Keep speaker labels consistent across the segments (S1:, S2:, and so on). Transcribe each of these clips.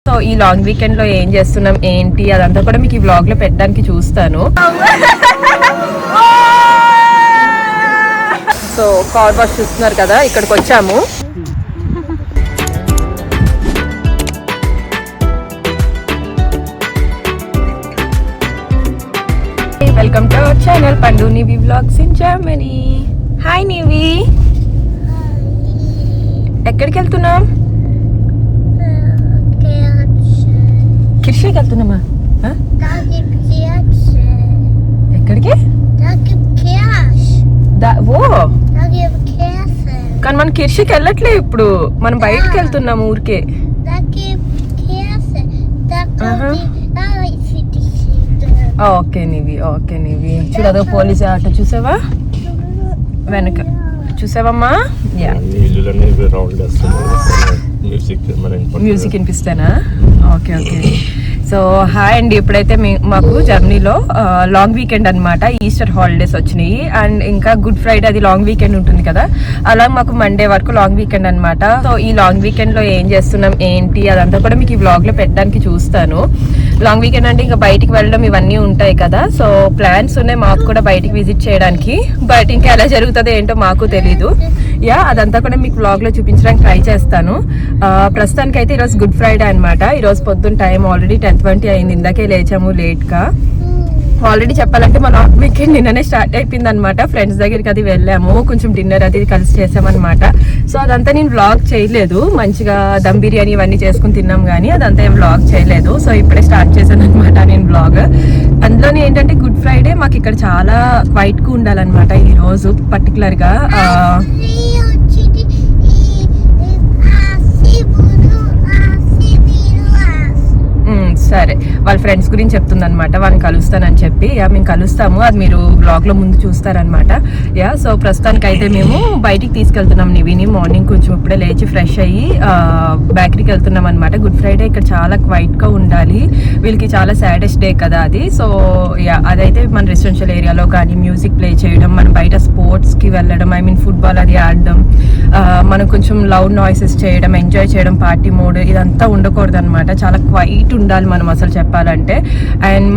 S1: So ఈ long weekend లో ఏం చేస్తున్నాం ఏంటి అదంతా కూడా మీకు ఈ వ్లాగ్ లో పెట్టడానికి చూస్తాను. సో కార్ వాష్ చూస్తున్నారు కదా, ఇక్కడికి వచ్చాము. వెల్కమ్ టు అవర్ ఛానల్ పండు నివి వ్లాగ్స్ ఇన్ జర్మనీ. హాయ్ నివి, ఎక్కడికి వెళ్తున్నాం? కిర్షికి వెళ్తున్నామా? ఎక్కడికి? ఓ కానీ మనం కిర్షికి వెళ్ళట్లే, ఇప్పుడు మనం బయటకు వెళ్తున్నాము ఊరికే. Okay Nivi, okay Nivi. చూడదు పోలీస్ ఆటో చూసావా వెనక, చూసావమ్మా? మ్యూజిక్ వినిపిస్తానా? Okay okay. సో హాయ్ అండి, ఇప్పుడైతే మాకు జర్మనీలో లాంగ్ వీకెండ్ అనమాట. ఈస్టర్ హాలిడేస్ వచ్చినాయి అండ్ ఇంకా గుడ్ ఫ్రైడే అది లాంగ్ వీకెండ్ ఉంటుంది కదా, అలా మాకు మండే వరకు లాంగ్ వీకెండ్ అనమాట. సో ఈ లాంగ్ వీకెండ్ లో ఏం చేస్తున్నాం ఏంటి అదంతా కూడా మీకు ఈ వ్లాగ్ లో పెట్టడానికి చూస్తాను. లాంగ్ వీకెండ్ అంటే ఇంకా బయటికి వెళ్ళడం ఇవన్నీ ఉంటాయి కదా, సో ప్లాన్స్ ఉన్నాయి మాకు కూడా బయటికి విజిట్ చేయడానికి. బట్ ఇంకా ఎలా జరుగుతుందో ఏంటో మాకు తెలీదు. యా అదంతా కూడా మీకు వ్లాగ్ లో చూపించడానికి ట్రై చేస్తాను. ప్రస్తుతానికి అయితే ఈరోజు గుడ్ ఫ్రైడే అనమాట. ఈరోజు పొద్దున్న టైం ఆల్రెడీ 10:20 అయింది. ఇందాకే లేచాము లేట్ గా. ఆల్రెడీ చెప్పాలంటే మా లాంగ్ వీకెండ్ నిన్ననే స్టార్ట్ అయిపోయింది అనమాట. ఫ్రెండ్స్ దగ్గరికి అది వెళ్ళాము, కొంచెం డిన్నర్ అది కలిసి చేసామన్నమాట. సో అదంతా నేను వ్లాగ్ చేయలేదు. మంచిగా దమ్ బిర్యానీ ఇవన్నీ చేసుకుని తిన్నాం కానీ అదంతా ఏం వ్లాగ్ చేయలేదు. సో ఇప్పుడే స్టార్ట్ చేశాను అనమాట నేను వ్లాగ్. అందులోనే ఏంటంటే గుడ్ ఫ్రైడే మాకు ఇక్కడ చాలా క్వైట్ గా ఉండాలన్నమాట ఈ రోజు పర్టికులర్ గా. సరే, వాళ్ళ ఫ్రెండ్స్ గురించి చెప్తుంది అనమాట, వాళ్ళని కలుస్తానని చెప్పి. యా మేము కలుస్తాము, అది మీరు బ్లాగ్ లో ముందు చూస్తారనమాట. యా సో ప్రస్తుతానికి అయితే మేము బయటికి తీసుకెళ్తున్నాం నివిని. మార్నింగ్ కొంచెం ఇప్పుడే లేచి ఫ్రెష్ అయ్యి బేకరీకి వెళ్తున్నాం అనమాట. గుడ్ ఫ్రైడే ఇక్కడ చాలా క్వైట్ గా ఉండాలి, వీళ్ళకి చాలా సాడెస్ట్ డే కదా అది. సో యా అదైతే మన రెసిడెన్షియల్ ఏరియాలో కానీ మ్యూజిక్ ప్లే చేయడం, మనం బయట స్పోర్ట్స్ కి వెళ్ళడం, ఐ మీన్ ఫుట్బాల్ అది ఆడడం, మనం కొంచెం లౌడ్ నాయిసెస్ చేయడం, ఎంజాయ్ చేయడం, పార్టీ మోడ్ ఇదంతా ఉండకూడదు అనమాట. చాలా క్వైట్ ఉండాలి మనం అసలు చెప్పాలంటే. అండ్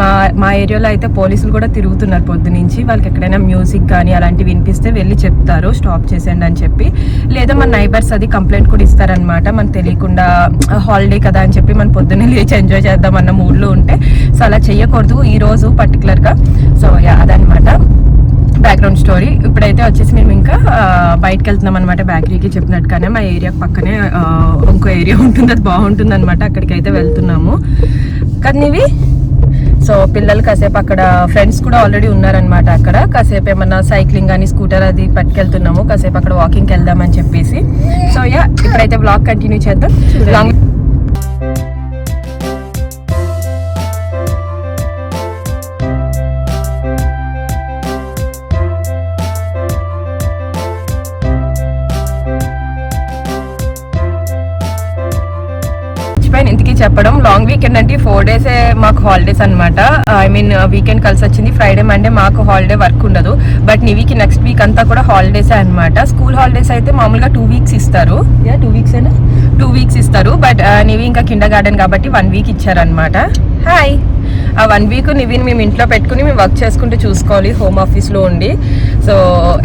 S1: మా ఏరియాలో అయితే పోలీసులు కూడా తిరుగుతున్నారు పొద్దు నుంచి. వాళ్ళకి ఎక్కడైనా మ్యూజిక్ కానీ అలాంటివి వినిపిస్తే వెళ్ళి చెప్తారు స్టాప్ చేసేయండి అని చెప్పి. లేదా మన నైబర్స్ అది కంప్లైంట్ కూడా ఇస్తారనమాట, మనకు తెలియకుండా హాలిడే కదా అని చెప్పి మనం పొద్దున్నే లేచి ఎంజాయ్ చేద్దాం అన్న మూడ్లో ఉంటే. సో అలా చెయ్యకూడదు ఈ రోజు పర్టికులర్ గా. సో అదనమాట బ్యాక్గ్రౌండ్ స్టోరీ. ఇప్పుడైతే వచ్చేసి మేము ఇంకా బయటకు వెళ్తున్నాం అనమాట బేకరీకి. చెప్పినట్టుగానే మా ఏరియా పక్కనే ఇంకో ఏరియా ఉంటుంది, అది బాగుంటుంది అనమాట, అక్కడికి అయితే వెళ్తున్నాము కదా ఇవి. సో పిల్లలు కాసేపు అక్కడ ఫ్రెండ్స్ కూడా ఆల్రెడీ ఉన్నారనమాట అక్కడ. కాసేపు ఏమన్నా సైక్లింగ్ కానీ స్కూటర్ అది పట్టుకెళ్తున్నాము, కాసేపు అక్కడ వాకింగ్కి వెళ్దామని చెప్పేసి. సో యా ఇప్పుడైతే వ్లాగ్ కంటిన్యూ చేద్దాం. లాంగ్ ఇంతకీ చెప్పడం, లాంగ్ వీకెండ్ అంటే 4 days మాకు హాలిడేస్ అనమాట. ఐ మీన్ వీకెండ్ కలిసి వచ్చింది. ఫ్రైడే మండే మాకు హాలిడే వర్క్ ఉండదు. బట్ నివికి నెక్స్ట్ వీక్ అంతా కూడా హాలిడేసే అనమాట. స్కూల్ హాలిడేస్ అయితే మామూలుగా 2 weeks ఇస్తారు. 2 weeks ఇస్తారు. బట్ నివి ఇంకా కిండర్ గార్డెన్ కాబట్టి 1 week ఇచ్చారనమాట. హాయ్, ఆ 1 week నివిని మేము ఇంట్లో పెట్టుకుని మేము వర్క్ చేసుకుంటూ చూసుకోవాలి హోమ్ ఆఫీస్లో ఉండి. సో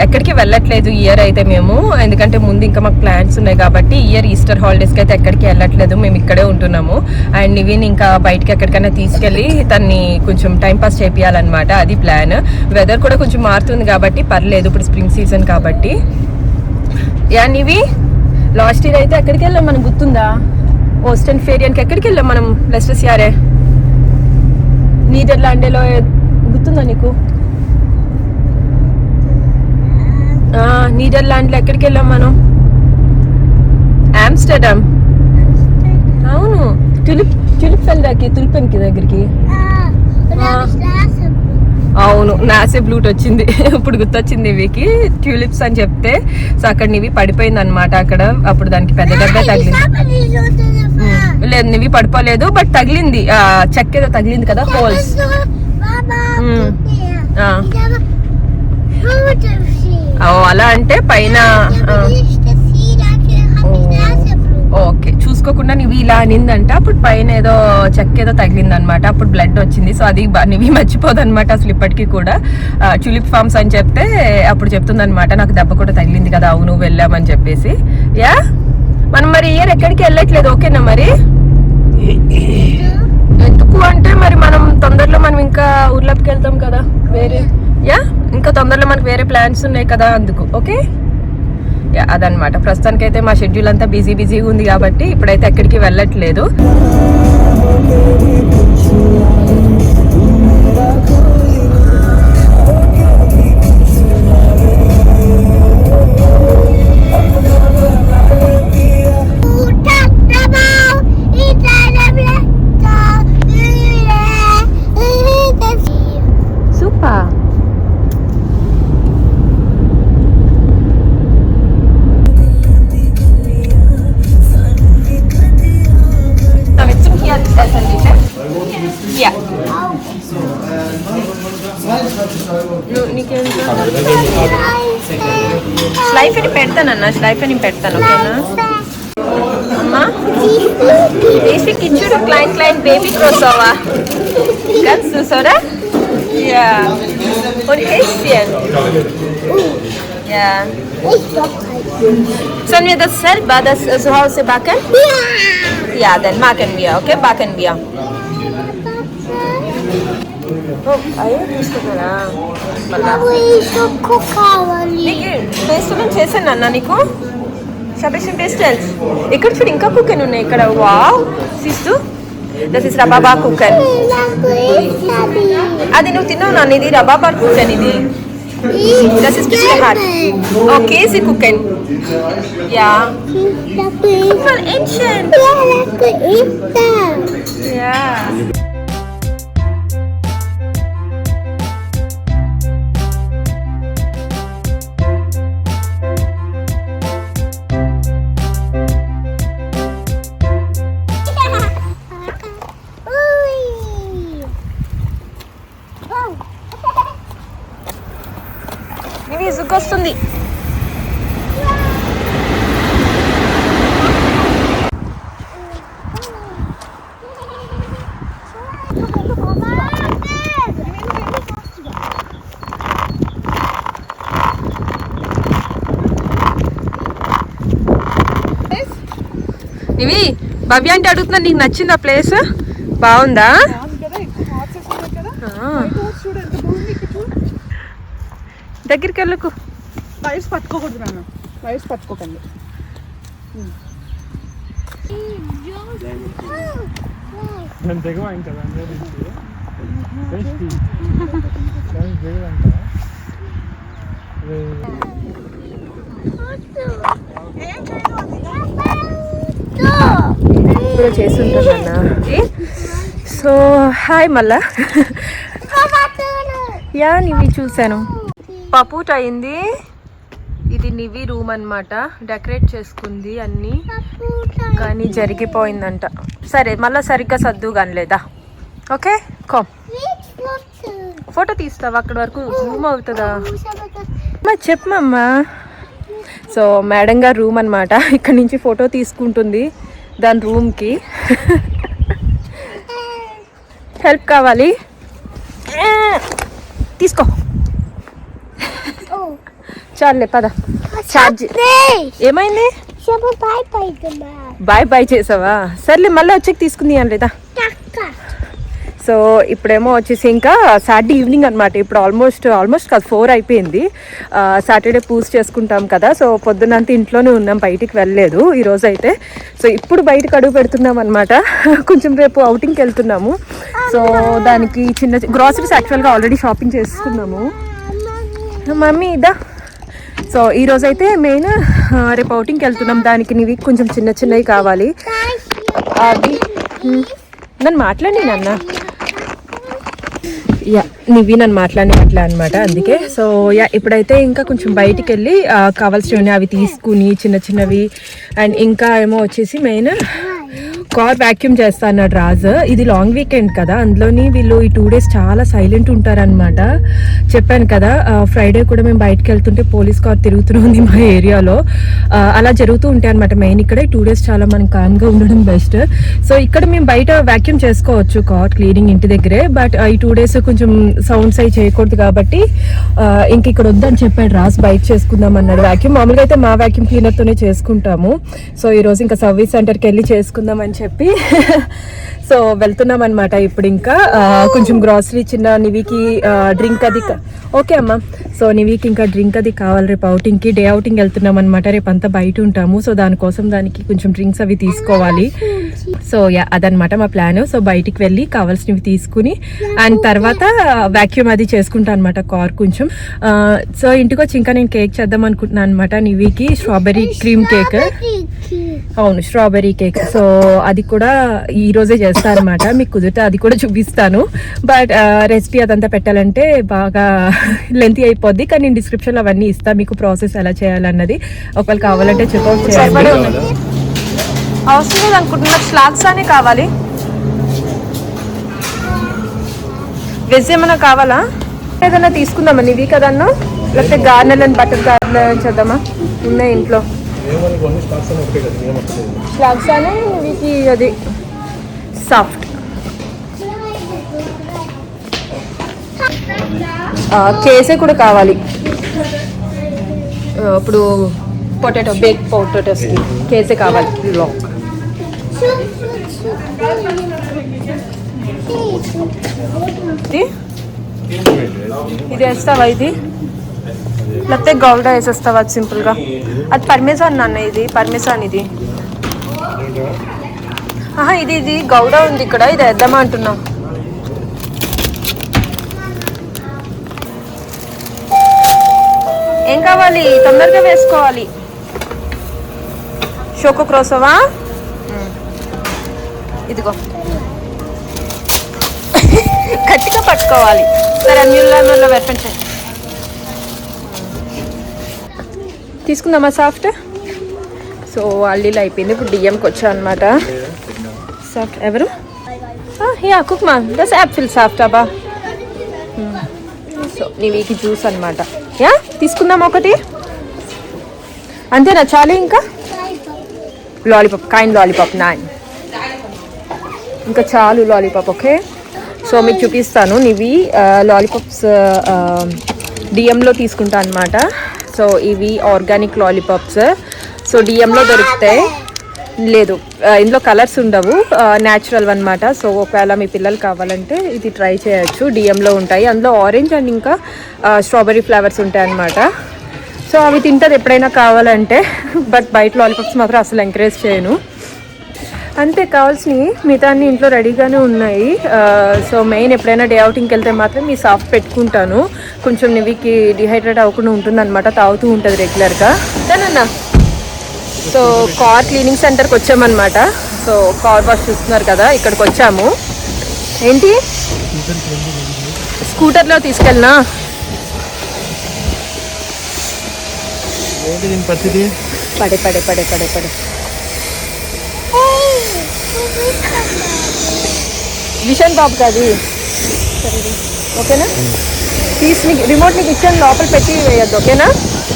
S1: ఎక్కడికి వెళ్ళట్లేదు ఇయర్ అయితే మేము, ఎందుకంటే ముందు ఇంకా మాకు ప్లాన్స్ ఉన్నాయి కాబట్టి. ఇయర్ ఈస్టర్ హాలిడేస్కి అయితే ఎక్కడికి వెళ్ళట్లేదు, మేము ఇక్కడే ఉంటున్నాము. అండ్ నివిని ఇంకా బయటకి ఎక్కడికైనా తీసుకెళ్ళి తన్ని కొంచెం టైంపాస్ చేపియాలన్నమాట, అది ప్లాన్. వెదర్ కూడా కొంచెం మారుతుంది కాబట్టి పర్లేదు, ఇప్పుడు స్ప్రింగ్ సీజన్ కాబట్టి. యా నివి, లాస్ట్ ఇయర్ అయితే ఎక్కడికి వెళ్ళాం మనం గుర్తుందా? ఓస్టన్ ఫేరియన్కి ఎక్కడికి వెళ్ళాం మనం? లెస్టర్ యారే నీదర్లాండ్లో గుర్తుందా నీకు? నీదర్లాండ్లో ఎక్కడికి వెళ్ళాం మనం? ఆమ్స్టర్డామ్. అవును, టులిప్ వెళ్ళాకి, తులిపెన్కి దగ్గరికి. అవును, నాసే బ్లూట్ వచ్చింది ఇప్పుడు గుర్తొచ్చింది ఇవికి, ట్యూలిప్స్ అని చెప్తే. సో అక్కడ నివి పడిపోయింది అనమాట అక్కడ. అప్పుడు దానికి పెద్ద దెబ్బ తగిలింది. లేదు నివి పడిపోలేదు, బట్ తగిలింది, చెక్క ఏదో తగిలింది కదా, హోల్స్. అలా అంటే పైన ఓకే చూసుకో చూసుకోకుండా నివి ఇలా అనిందంట. అప్పుడు పైన ఏదో చెక్క ఏదో తగిలిందనమాట. అప్పుడు బ్లడ్ వచ్చింది. సో అది నివి మర్చిపోదు అనమాట అసలు ఇప్పటికీ కూడా. ట్యూలిప్ ఫార్మ్స్ అని చెప్తే అప్పుడు చెప్తుందనమాట, నాకు దెబ్బ కూడా తగిలింది కదా, అవును వెళ్ళామని చెప్పేసి. యా మనం మరి ఇయర్ ఎక్కడికి వెళ్ళట్లేదు, ఓకేనా మరి? ఎందుకు అంటే మరి మనం తొందరలో మనం ఇంకా ఊర్లోకి వెళ్తాం కదా వేరే. యా ఇంకా తొందరలో మనకు వేరే ప్లాన్స్ ఉన్నాయి కదా, అందుకు. ఓకే అదనమాట. ప్రస్తుతానికైతే మా షెడ్యూల్ అంతా బిజీగా ఉంది కాబట్టి ఇప్పుడైతే ఎక్కడికి వెళ్ళట్లేదు. సూపర్. స్లైఫ్ అని పెడతానన్నా, స్లైఫ్ అని పెడతాను, ఓకేనా అమ్మా? Deze kitchen klein baby crossover. Kannst du, oder? Ja. Und Häschen. Ja. Sollen wir das selber zu Hause backen? Ja. Ja, dann machen wir, okay? Backen wir. అయ్యో తీసుకున్నారా? పేస్టల్ చేశాను అన్న నీకు. షబేషన్ పేస్టల్స్ ఇక్కడ చూడు, ఇంకా కుక్కన్ ఉన్నాయి ఇక్కడ. వావ్ సిస్తు, దట్ ఇస్ రబాబా కుక్కన్. అది నువ్వు తిన్నావు నాన్న, ఇది రబాబా కుక్కన్. ఇది das ist bisschen hart. Oh, Käsekuchen. Ja. Guck mal, Entchen. Ja. ఇవి ఇసుకొస్తుంది. ఇవి భవ్య అంటే అడుగుతున్నా, నీకు నచ్చిందా ప్లేస్? బాగుందా? దగ్గరికి వెళ్ళకు,
S2: వైర్స్ పట్టుకోకూడదు నాన్న, వైర్స్ పట్టుకోకండి.
S1: ఇప్పుడు చేస్తుంటానన్నా. సో హాయ్ మళ్ళా. యా నివి చూశాను. పపూట్ అయింది. ఇది నివి రూమ్ అన్నమాట. డెకరేట్ చేసుకుంది అన్నీ, కానీ జరిగిపోయిందంట. సరే మళ్ళీ సరిగ్గా సర్దు కానిలేదా? ఓకే కామ్ ఫోటో తీస్తావా? అక్కడ వరకు రూమ్ అవుతుందా? చెప్పమ్మా. సో మేడం గారు రూమ్ అన్నమాట. ఇక్కడ నుంచి ఫోటో తీసుకుంటుంది దాని రూమ్కి. హెల్ప్ కావాలి? తీసుకో. చాలులే పద. చార్జ్ ఏమైంది? బాయ్ బాయ్ చేసావా? సర్లే మళ్ళీ వచ్చాక తీసుకుంది అని లేదా? సో ఇప్పుడేమో వచ్చేసి ఇంకా సాటర్డే ఈవినింగ్ అనమాట. ఇప్పుడు ఆల్మోస్ట్ కాదు 4 అయిపోయింది. సాటర్డే పూజ చేసుకుంటాం కదా, సో పొద్దున్నంతా ఇంట్లోనే ఉన్నాం, బయటికి వెళ్ళలేదు ఈరోజు అయితే. సో ఇప్పుడు బయటకు అడుగు పెడుతున్నాం అనమాట. కొంచెం రేపు అవుటింగ్కి వెళ్తున్నాము. సో దానికి చిన్న గ్రాసరీస్ యాక్చువల్గా ఆల్రెడీ షాపింగ్ చేసుకున్నాము. మమ్మీ ఇదా. సో ఈరోజు అయితే మెయిన్ రేపు అవుటింగ్కి వెళ్తున్నాం, దానికి నీవి కొంచెం చిన్నవి కావాలి. అది నన్ను మాట్లాడి నాన్న. యా నివి నన్ను మాట్లాడి అట్లా అనమాట, అందుకే. సో యా ఇప్పుడైతే ఇంకా కొంచెం బయటికి వెళ్ళి కావాల్సినవి అవి తీసుకుని చిన్నవి. అండ్ ఇంకా ఏమో వచ్చేసి మెయిన్ కార్ వాక్యూమ్ చేస్తా అన్నాడు రాజు. ఇది లాంగ్ వీకెండ్ కదా, అందులోని వీళ్ళు ఈ 2 days చాలా సైలెంట్ ఉంటారనమాట. చెప్పాను కదా ఫ్రైడే కూడా మేము బయటకు వెళ్తుంటే పోలీస్ కార్ తిరుగుతుంది మా ఏరియాలో. అలా జరుగుతూ ఉంటాయి అనమాట. మెయిన్ ఇక్కడ 2 days చాలా మనం కామ్గా ఉండడం బెస్ట్. సో ఇక్కడ మేము బయట వాక్యూమ్ చేసుకోవచ్చు కార్ క్లీనింగ్ ఇంటి దగ్గరే. బట్ ఈ 2 days కొంచెం సౌండ్స్ అవి చేయకూడదు కాబట్టి ఇంక ఇక్కడ వద్దని చెప్పాడు రాజు. బయట చేసుకుందాం అన్నాడు వాక్యూమ్. మామూలుగా అయితే మా వాక్యూమ్ క్లీనర్తోనే చేసుకుంటాము. సో ఈరోజు ఇంకా సర్వీస్ సెంటర్కి వెళ్ళి చేసుకుందాం అని చెప్పి సో వెళ్తున్నాం అనమాట. ఇప్పుడు ఇంకా కొంచెం గ్రాసరీ చిన్న నివికి డ్రింక్ అది ఓకే అమ్మా. సో నివికి ఇంకా డ్రింక్ అది కావాలి. రేపు అవుటింగ్కి డే అవుటింగ్ వెళ్తున్నాం అనమాట. రేపు అంతా బయట ఉంటాము. సో దానికోసం దానికి కొంచెం డ్రింక్స్ అవి తీసుకోవాలి. సో అదనమాట మా ప్లాన్. సో బయటికి వెళ్ళి కావాల్సినవి తీసుకుని అండ్ తర్వాత వాక్యూమ్ అది చేసుకుంటాను అనమాట కార్ కొంచెం. సో ఇంటికి వచ్చి ఇంకా నేను కేక్ చేద్దాం అనుకుంటున్నాను అనమాట. నివికి స్ట్రాబెర్రీ క్రీమ్ కేక్. అవును, స్ట్రాబెర్రీ కేక్. సో అది కూడా ఈ రోజే చేస్తాను అనమాట. మీకు కుదిరితే అది కూడా చూపిస్తాను. బట్ రెసిపీ అదంతా పెట్టాలంటే బాగా లెంతీ అయిపోద్ది. కానీ నేను డిస్క్రిప్షన్లో అవన్నీ ఇస్తాను మీకు ప్రాసెస్ ఎలా చేయాలన్నది. ఒకవేళ కావాలంటే చెక్అవుట్ చేయాలి. అవసరం లేదు అనుకుంటున్నా, స్లాగ్స్ అనే కావాలి. వెజ్ ఏమైనా కావాలా? ఏదైనా తీసుకుందామా నీవి కదన్నా? లేకపోతే గార్నెల్ అండ్ బటర్ గార్నెల్ చేద్దామా? ఉన్నాయి ఇంట్లో స్లాగ్స్ అనే నీవికి అది సాఫ్ట్. కేసే కూడా కావాలి. ఇప్పుడు పొటాటో బేక్ పొటాటోస్కి కేసే కావాలి. ఇది వేస్తావా? ఇది లేకపోతే గౌడా వేసేస్తావా? అది సింపుల్గా. అది పర్మేజాన్ నాన్న, ఇది పర్మేజాన్. ఇది ఇది గౌడా ఉంది ఇక్కడ. ఇది వేద్దామా అంటున్నా. ఏం కావాలి? తొందరగా వేసుకోవాలి. షోకో క్రోసోవా? ఇదిగో గట్టిగా పట్టుకోవాలి. సరే అన్నిళ్ళలో వెప్పండి. తీసుకుందామా సాఫ్ట్? సో అల్లీలు అయిపోయింది. ఇప్పుడు డిఎంకి వచ్చా అనమాట. సాఫ్ట్ ఎవరు? యా కుక్మా దస్ యాపిల్ సాఫ్ట్ అబ్బా. సో నీవికి జ్యూస్ అనమాట. యా తీసుకుందాం ఒకటి అంతేనా? చాలు. ఇంకా లాలీపాప్, కైండ్ లాలీపాప్ 9. ఇంకా చాలు లాలీపాప్. ఓకే. సో మీకు చూపిస్తాను. ఇవి లాలీపాప్స్ డిఎంలో తీసుకుంటా అనమాట. సో ఇవి ఆర్గానిక్ లాలీపాప్స్. సో డిఎంలో దొరుకుతాయి. లేదు ఇందులో కలర్స్ ఉండవు, న్యాచురల్ అనమాట. సో ఒకవేళ మీ పిల్లలు కావాలంటే ఇది ట్రై చేయొచ్చు. డిఎంలో ఉంటాయి. అందులో ఆరెంజ్ అండ్ ఇంకా స్ట్రాబెర్రీ ఫ్లేవర్స్ ఉంటాయి అనమాట. సో అవి తింటారు ఎప్పుడైనా కావాలంటే. బట్ బయట లాలీపాప్స్ మాత్రం అసలు ఎంకరేజ్ చేయను. అంతే, కావాల్సినవి మిగతా అన్ని ఇంట్లో రెడీగానే ఉన్నాయి. సో మెయిన్ ఎప్పుడైనా డే అవుటింగ్కి వెళ్తే మాత్రం ఈ సాఫ్ట్ పెట్టుకుంటాను. కొంచెం నివికి డిహైడ్రేట్ అవ్వకుండా ఉంటుందన్నమాట. తాగుతూ ఉంటుంది రెగ్యులర్గా. దానన్నా సో కార్ క్లీనింగ్ సెంటర్కి వచ్చామన్నమాట. సో కార్ వాష్ చూస్తున్నారు కదా, ఇక్కడికి వచ్చాము. ఏంటి స్కూటర్లో తీసుకెళ్ళనా? పడే పడే పడే పడే పడే విషన్ బాబు కాదు. ఓకేనా? తీసి రిమోట్ నీకు ఇచ్చాను, లోపల పెట్టి వేయద్దు. ఓకేనా?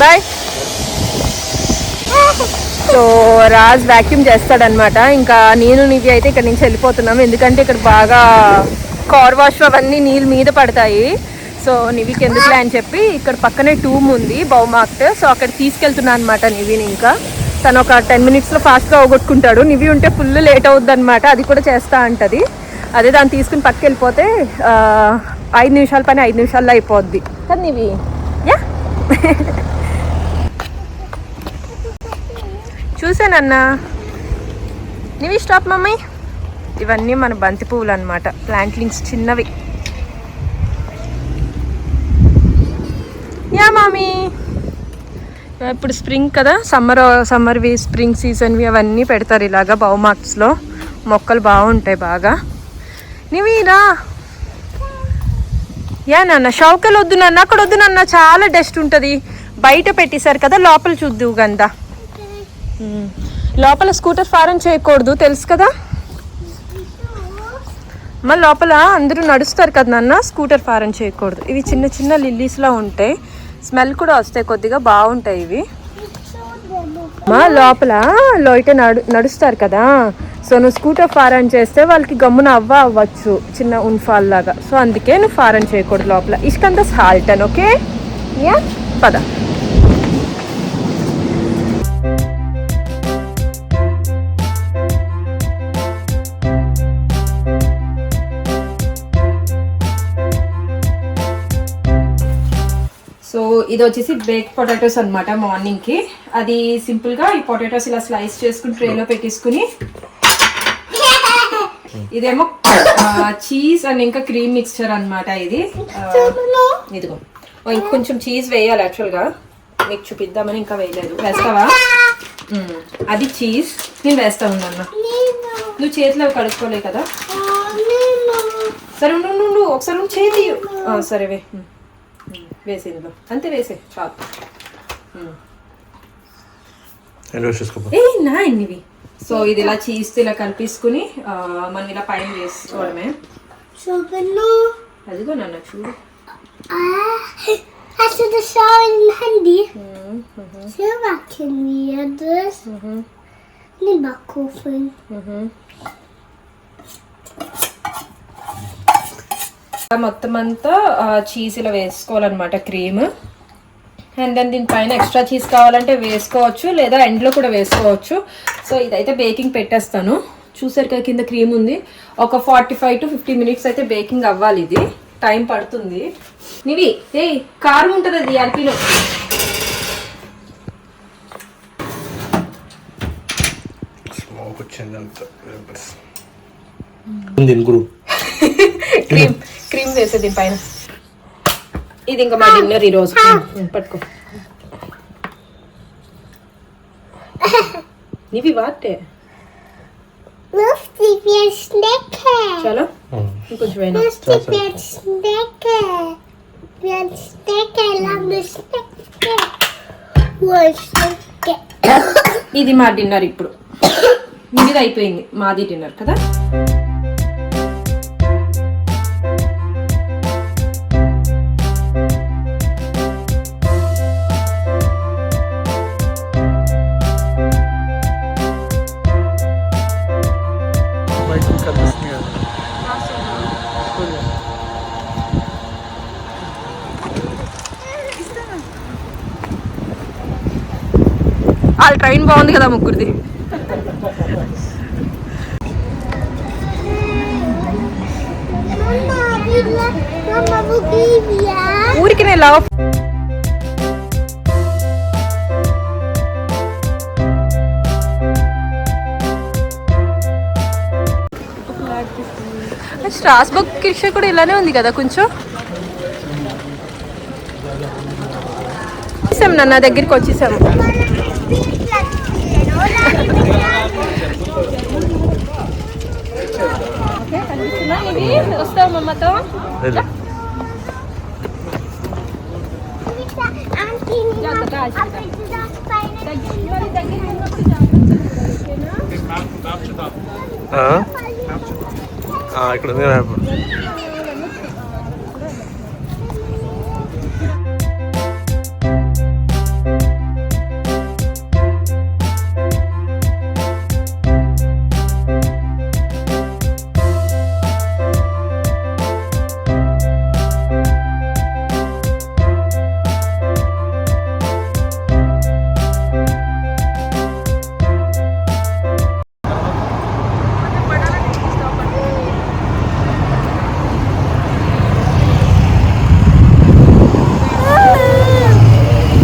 S1: బాయ్. సో రాజ్ వ్యాక్యూమ్ చేస్తాడనమాట. ఇంకా నేను నీవి అయితే ఇక్కడ నుంచి వెళ్ళిపోతున్నాము. ఎందుకంటే ఇక్కడ బాగా కార్ వాష్ అవన్నీ నీళ్ళు మీద పడతాయి. సో నివికి ఎందుకులే అని చెప్పి ఇక్కడ పక్కనే టూమ్ ఉంది, బౌమార్ట్. సో అక్కడ తీసుకెళ్తున్నాను అనమాట నివిని. ఇంకా తను ఒక 10 minutesలో ఫాస్ట్గా అవగొట్టుకుంటాడు. నివి ఉంటే ఫుల్ లేట్ అవుద్ది అనమాట. అది కూడా చేస్తా అంటది. అదే దాన్ని తీసుకుని పక్కకి వెళ్ళిపోతే 5 నిమిషాల పని 5 నిమిషాల్లో అయిపోద్ది కదా నివి. యా చూసానన్నా. నివి stop mummy. ఇవన్నీ మన బంతి పువ్వులు అనమాట, ప్లాంట్లింగ్స్ చిన్నవి. యా మామీ. ఇప్పుడు స్ప్రింగ్ కదా, సమ్మర్వి స్ప్రింగ్ సీజన్వి అవన్నీ పెడతారు ఇలాగా బౌమార్ట్స్లో. మొక్కలు బాగుంటాయి బాగా. నీవిరా. యా నాన్న, షౌకలు వద్దు నాన్న, అక్కడ వద్దు నాన్న, చాలా డస్ట్ ఉంటుంది. బయట పెట్టేశారు కదా, లోపల చూద్దు గందా. లోపల స్కూటర్ ఫారం చేయకూడదు తెలుసు కదా. మళ్ళీ లోపల అందరూ నడుస్తారు కదా నాన్న, స్కూటర్ ఫారెన్ చేయకూడదు. ఇవి చిన్న చిన్న లిల్లీస్లా ఉంటాయి, స్మెల్ కూడా వస్తాయి, కొద్దిగా బాగుంటాయి ఇవి. మా లోపల లోయిట నడుస్తారు కదా, సో నువ్వు స్కూటర్ ఫారెన్ చేస్తే వాళ్ళకి గమ్మున అవ్వచ్చు చిన్న ఉన్ఫాల్ లాగా. సో అందుకే నువ్వు ఫారెన్ చేయకూడదు లోపల. ఇష్కంత సాల్ట్ అని, ఓకే యా పద. సో ఇది వచ్చేసి బేక్ పొటాటోస్ అనమాట మార్నింగ్కి. అది సింపుల్గా ఈ పొటాటోస్ ఇలా స్లైస్ చేసుకుని ట్రేలో పెట్టేసుకుని, ఇదేమో చీజ్ అండ్ ఇంకా క్రీమ్ మిక్స్చర్ అనమాట. ఇది ఇదిగో ఇంకొంచెం చీజ్ వేయాలి యాక్చువల్గా, మీకు చూపిద్దామని ఇంకా వేయలేదు. వేస్తావా? అది చీజ్ నేను వేస్తా ఉన్నాను. నువ్వు చేతిలో కడుక్కోలే కదా. సరే ఉండు ఒకసారి నువ్వు చేతి. సరే వేసేదిలో అంతే, వేసే చాలు. ఇవి సో ఇది ఇలా చీజ్ ఇలా కలిపేసుకుని మనం ఇలా పైన వేసుకోవడమే. అదిగో నాన్న చూడు.
S3: Hast du das Schau in dem Handy? So machen wir das. Den Backofen.
S1: మొత్తం అంతా చీజ్ ఇలా వేసుకోవాలన్నమాట, క్రీమ్. అండ్ దెన్ దీనిపైన ఎక్స్ట్రా చీజ్ కావాలంటే వేసుకోవచ్చు, లేదా ఎండ్లో కూడా వేసుకోవచ్చు. సో ఇదైతే బేకింగ్ పెట్టేస్తాను. చూసారు కదా కింద క్రీమ్ ఉంది. ఒక 45 to 50 minutes అయితే బేకింగ్ అవ్వాలి. ఇది టైం పడుతుంది. నివి కారం ఉంటుంది అది అల్పిలో. క్రీమ్ వేసే దీనిపైన. ఇది ఇంకా మా డిన్నర్ ఈరోజు. పట్టుకో నివి what a.
S3: Lustig wie ein Schnecke.
S1: చలో ఇంకొంచెం అయినా.
S3: Lustig wie ein Schnecke. Wie ein Schnecke, lange Schnecke. Ein Schnecke.
S1: ఇది మా డిన్నర్ ఇప్పుడు. మీది అయిపోయింది, మాది డిన్నర్ కదా. వాళ్ళ ట్రైన్ బాగుంది కదా ముగ్గురిది.
S3: Mama, wo gehen wir?
S1: ఊరికి నేను లవ్. స్ట్రాస్బర్గ్ కిర్ష కూడా ఇలానే ఉంది కదా కొంచెం. నా దగ్గరికి వచ్చేసాము. వస్తావు మమ్మతో.
S4: ఇక్కడ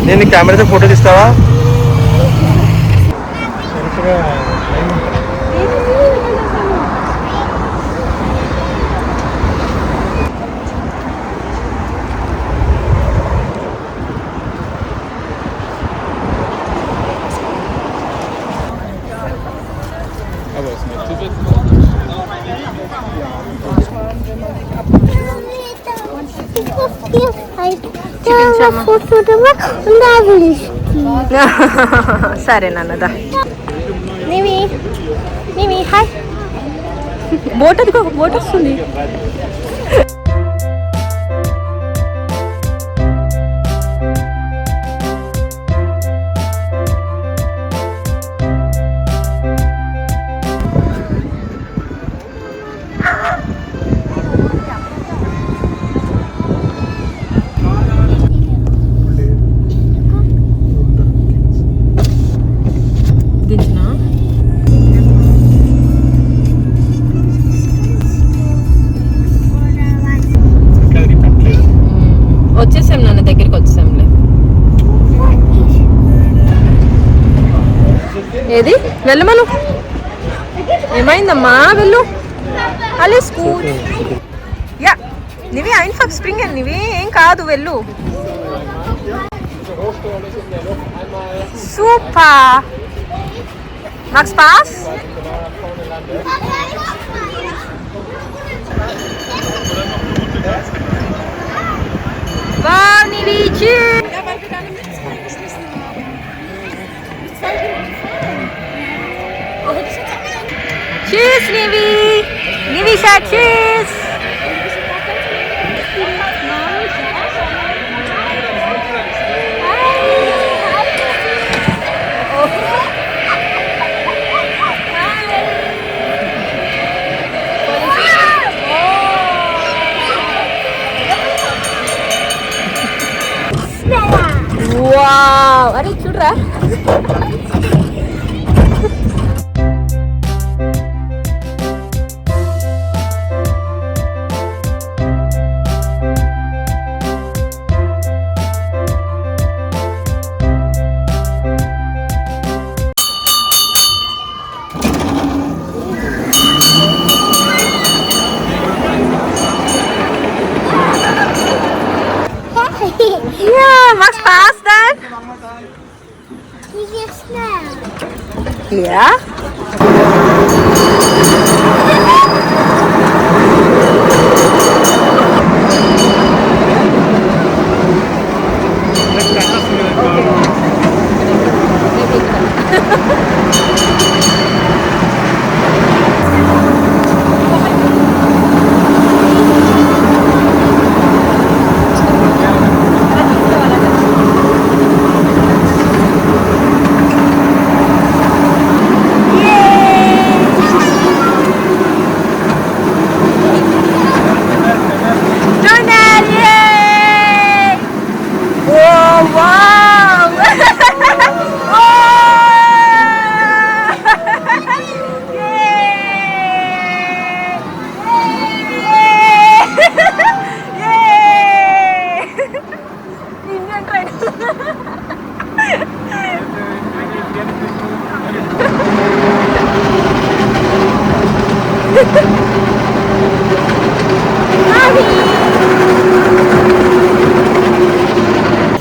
S4: నేను కెమెరాతో ఫోటో తీస్తావా?
S1: సరే నాన్నదా.
S3: Nimi, hi.
S1: బోట్ అనుకో, బోట్ వస్తుంది. దించినా వచ్చేసాం, నాన్న దగ్గరికి వచ్చేసాంలే. ఏది వెళ్ళమను, ఏమైందమ్మా వెళ్ళు. అలే స్కూల్ యా నీవి einfach springen, నీవి ఏం కాదు వెళ్ళు. Super macht Spaß. Wow, Nivi, tschüss. Tschüss, Nivi. Nivi sagt tschüss. Wow, అరే చూడరా. Ja, macht Spaß dann?
S3: Die geht schnell.
S1: Ja.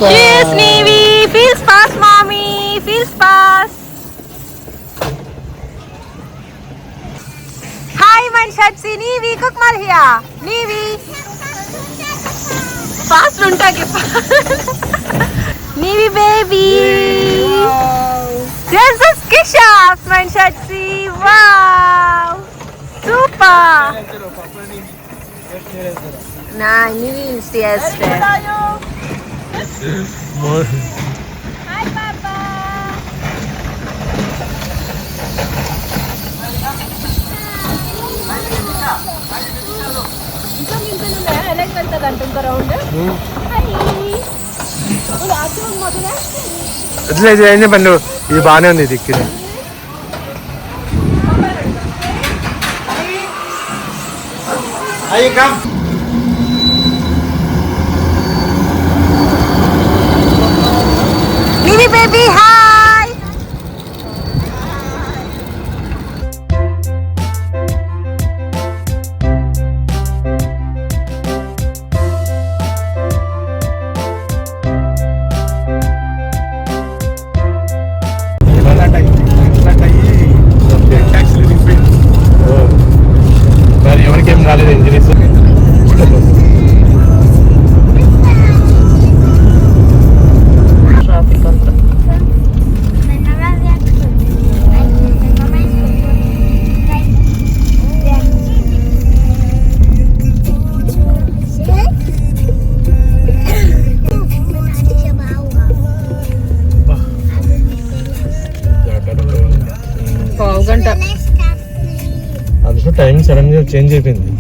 S1: Cheers, Nivi. Viel Spaß, Mami. Viel Spaß. Hi, mein Schatzi. Nivi, guck mal hier. Nivi. Fast runtergefallen. Nivi, Baby. Du hast es geschafft, mein Schatzi. Wow. Super. Nein, Nivi ist die Erste. Hi, Papa. ఇంకా నింపుతున్నాయా? ఎలా వెళ్తుంది అంట ఇంకో round.
S4: ఇది పండు, ఇది బాగానే ఉంది దిక్కు.
S1: Nivi, baby, hi.
S4: మరి ఎవరికేం రాలేదు ఇంజనీర్స్.
S1: ట్రాఫిక్ అంతా
S3: Wenn Mama sagt, wenn Mama ist
S4: change అయిపోయింది.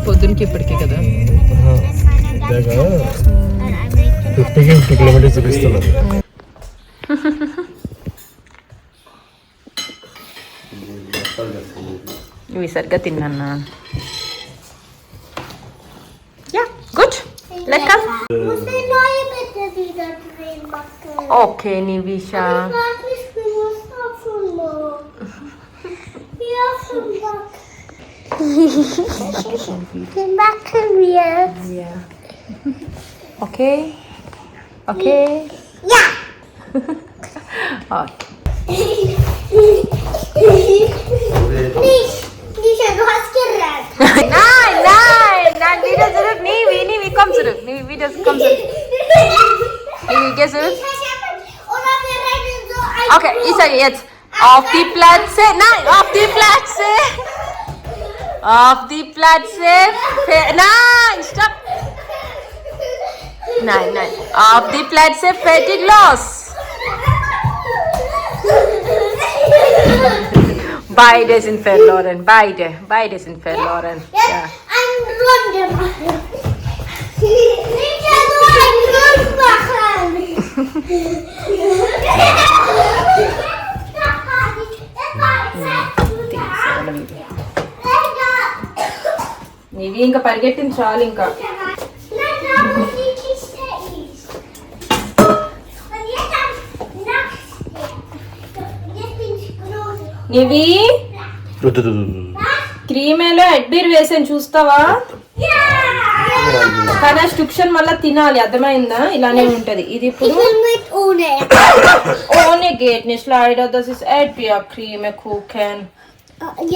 S1: పొద్దునకి ఇప్పటికే కదా.
S4: 50 కిలోమీటర్స్ చూపిస్తున్నారు.
S1: ఇవి సరిగ్గా తిన్నా. యా గుడ్ లెక్క.
S3: Muss eine neue bitte wieder drehen, Backe.
S1: Okay నివిషా.
S3: Frag mich, du musst offen machen. Ja, schon Backe. Den backen wir.
S1: Okay okay.
S3: Ja. Nicht, du hast gerannt.
S1: Nein, nein, wieder zurück. Nee, komm zurück. Nee, wieder komm zurück. Nee, geh zurück.
S3: Oder wir rennen so ein.
S1: Okay, ich sage jetzt. Auf die Plätze. Nein, auf die Plätze. Auf die Plätze. Nein, stopp. Nein. Auf die Plätze, fertig, los. Beide sind verloren. Beide sind verloren.
S3: Jetzt
S1: Ja.
S3: eine Runde machen. Nicht nur einen Rund machen.
S1: నీవి ఇంకా పరిగెట్టింది చాలు ఇంకా. నీవి క్రీమేలో ఎడ్బీర్ వేసాను చూస్తావా? కానీ structure మళ్ళీ తినాలి, అర్థమైందా? ఇలానే ఉంటది ఇది. ఇప్పుడు ohne geht nicht leider, das ist Erdbeercreme Kuchen.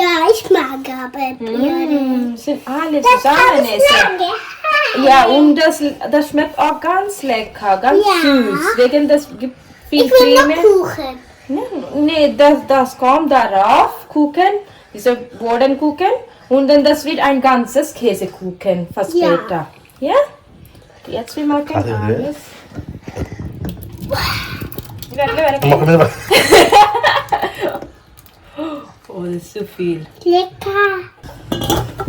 S3: Ja, ich mag aber Erdbeeren.
S1: Sind alle zusammen essen. Ja, und das schmeckt auch ganz lecker, ganz süß. Wegen das gibt viel
S3: Ich will
S1: Creme.
S3: noch Kuchen.
S1: Nee, das kommt darauf, Kuchen, dieser Bodenkuchen, und dann das wird ein ganzes Käsekuchen fast
S3: Ja.
S1: später. Ja? Jetzt wir machen alles. Oh, das ist so viel.
S3: Lecker.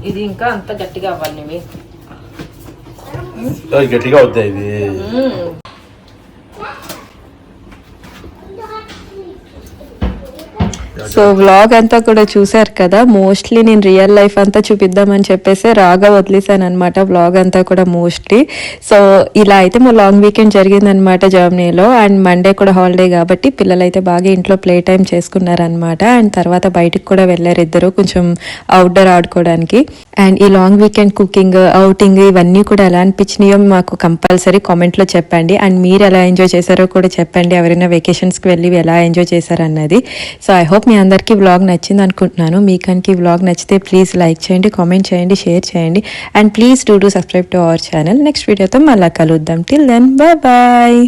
S1: ఇది ఇంకా అంత గట్టిగా అవ్వాలి ఇవి.
S4: గట్టిగా అవుతాయి ఇది.
S1: So vlog అంతా కూడా చూసారు కదా. మోస్ట్లీ నేను రియల్ లైఫ్ అంతా చూపిద్దామని చెప్పేసి రాగా వదిలేసాను అనమాట వ్లాగ్ అంతా కూడా మోస్ట్లీ. సో ఇలా అయితే మా లాంగ్ వీకెండ్ జరిగిందనమాట జర్మనీలో. అండ్ మండే కూడా హాలిడే కాబట్టి పిల్లలు అయితే బాగా ఇంట్లో ప్లే టైం చేసుకున్నారనమాట. అండ్ తర్వాత బయటికి కూడా వెళ్ళారు ఇద్దరు కొంచెం అవుట్డోర్ ఆడుకోవడానికి. అండ్ ఈ లాంగ్ వీకెండ్ కుకింగ్, అవుటింగ్ ఇవన్నీ కూడా ఎలా అనిపించినాయో మాకు కంపల్సరీ కామెంట్లో చెప్పండి. అండ్ మీరు ఎలా ఎంజాయ్ చేశారో కూడా చెప్పండి. ఎవరైనా వెకేషన్స్కి వెళ్ళి ఎలా ఎంజాయ్ చేశారన్నది. సో ఐ హోప్ మీ అందరికీ వ్లాగ్ నచ్చింది అనుకుంటున్నాను. మీకు కనుక ఈ వ్లాగ్ నచ్చితే ప్లీజ్ లైక్ చేయండి, కామెంట్ చేయండి, షేర్ చేయండి. And please do subscribe to our channel. Next వీడియోతో మళ్ళీ కలుద్దాం. Till then bye bye.